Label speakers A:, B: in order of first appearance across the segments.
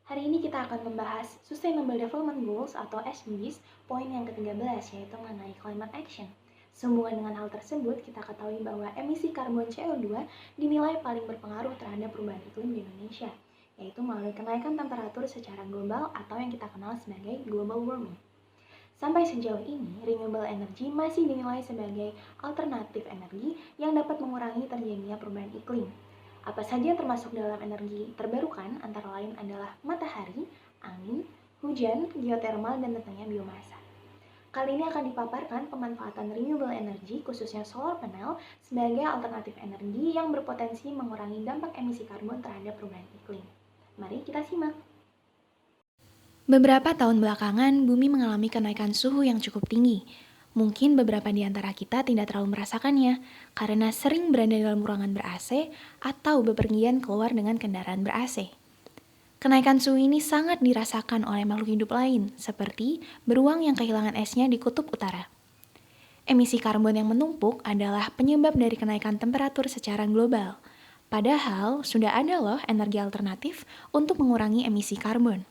A: Hari ini kita akan membahas Sustainable Development Goals atau SDGs, poin yang ke-13 yaitu mengenai climate action. Sehubungan dengan hal tersebut, kita ketahui bahwa emisi karbon CO2 dinilai paling berpengaruh terhadap perubahan iklim di Indonesia, yaitu melalui kenaikan temperatur secara global atau yang kita kenal sebagai global warming. Sampai sejauh ini, renewable energy masih dinilai sebagai alternatif energi yang dapat mengurangi terjadinya perubahan iklim. Apa saja yang termasuk dalam energi terbarukan antara lain adalah matahari, angin, hujan, geotermal, dan tentunya biomasa. Kali ini akan dipaparkan pemanfaatan renewable energy khususnya solar panel sebagai alternatif energi yang berpotensi mengurangi dampak emisi karbon terhadap perubahan iklim. Mari kita simak.
B: Beberapa tahun belakangan, bumi mengalami kenaikan suhu yang cukup tinggi. Mungkin beberapa di antara kita tidak terlalu merasakannya, karena sering berada dalam ruangan ber-AC atau bepergian keluar dengan kendaraan ber-AC. Kenaikan suhu ini sangat dirasakan oleh makhluk hidup lain, seperti beruang yang kehilangan esnya di kutub utara. Emisi karbon yang menumpuk adalah penyebab dari kenaikan temperatur secara global. Padahal, sudah ada loh energi alternatif untuk mengurangi emisi karbon.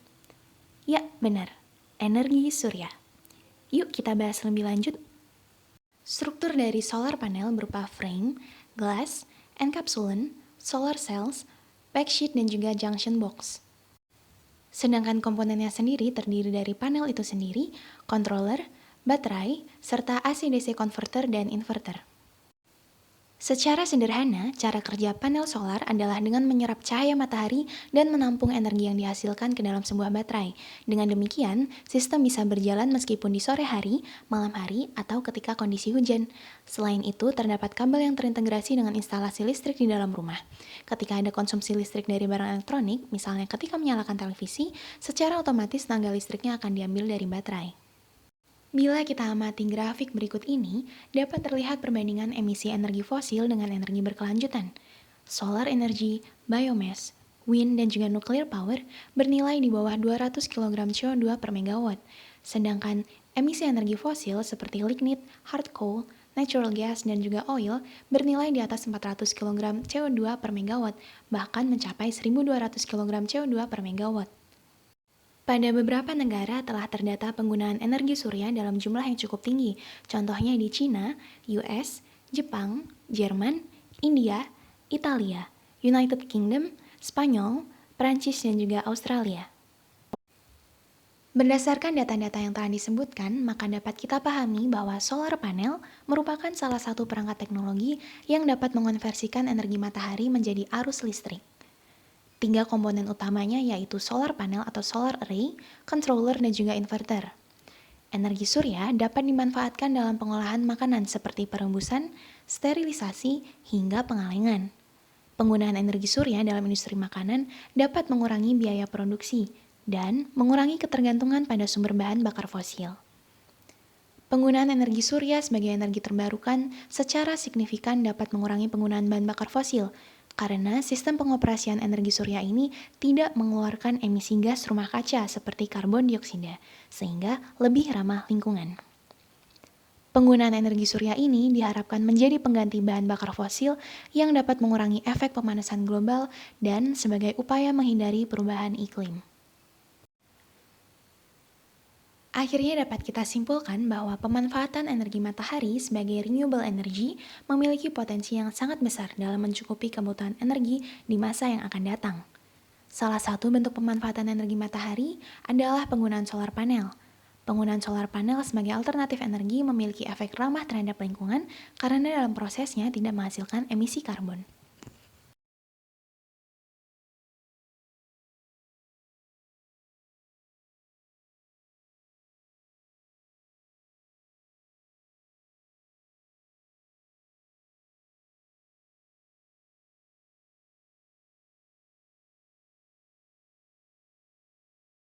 B: Ya, benar. Energi surya. Yuk kita bahas lebih lanjut. Struktur dari solar panel berupa frame, glass, encapsulant, solar cells, backsheet, dan juga junction box. Sedangkan komponennya sendiri terdiri dari panel itu sendiri, controller, baterai, serta AC/DC converter dan inverter. Secara sederhana, cara kerja panel solar adalah dengan menyerap cahaya matahari dan menampung energi yang dihasilkan ke dalam sebuah baterai. Dengan demikian, sistem bisa berjalan meskipun di sore hari, malam hari, atau ketika kondisi hujan. Selain itu, terdapat kabel yang terintegrasi dengan instalasi listrik di dalam rumah. Ketika ada konsumsi listrik dari barang elektronik, misalnya ketika menyalakan televisi, secara otomatis tenaga listriknya akan diambil dari baterai. Bila kita amati grafik berikut ini, dapat terlihat perbandingan emisi energi fosil dengan energi berkelanjutan. Solar energy, biomass, wind, dan juga nuclear power bernilai di bawah 200 kg CO2 per megawatt. Sedangkan emisi energi fosil seperti lignit, hard coal, natural gas, dan juga oil bernilai di atas 400 kg CO2 per megawatt, bahkan mencapai 1.200 kg CO2 per megawatt. Pada beberapa negara telah terdata penggunaan energi surya dalam jumlah yang cukup tinggi, contohnya di China, US, Jepang, Jerman, India, Italia, United Kingdom, Spanyol, Prancis, dan juga Australia. Berdasarkan data-data yang telah disebutkan, maka dapat kita pahami bahwa solar panel merupakan salah satu perangkat teknologi yang dapat mengonversikan energi matahari menjadi arus listrik. 3 komponen utamanya yaitu solar panel atau solar array, controller, dan juga inverter. Energi surya dapat dimanfaatkan dalam pengolahan makanan seperti perebusan, sterilisasi, hingga pengalengan. Penggunaan energi surya dalam industri makanan dapat mengurangi biaya produksi dan mengurangi ketergantungan pada sumber bahan bakar fosil. Penggunaan energi surya sebagai energi terbarukan secara signifikan dapat mengurangi penggunaan bahan bakar fosil, karena sistem pengoperasian energi surya ini tidak mengeluarkan emisi gas rumah kaca seperti karbon dioksida, sehingga lebih ramah lingkungan. Penggunaan energi surya ini diharapkan menjadi pengganti bahan bakar fosil yang dapat mengurangi efek pemanasan global dan sebagai upaya menghindari perubahan iklim. Akhirnya dapat kita simpulkan bahwa pemanfaatan energi matahari sebagai renewable energy memiliki potensi yang sangat besar dalam mencukupi kebutuhan energi di masa yang akan datang. Salah satu bentuk pemanfaatan energi matahari adalah penggunaan solar panel. Penggunaan solar panel sebagai alternatif energi memiliki efek ramah terhadap lingkungan karena dalam prosesnya tidak menghasilkan emisi karbon.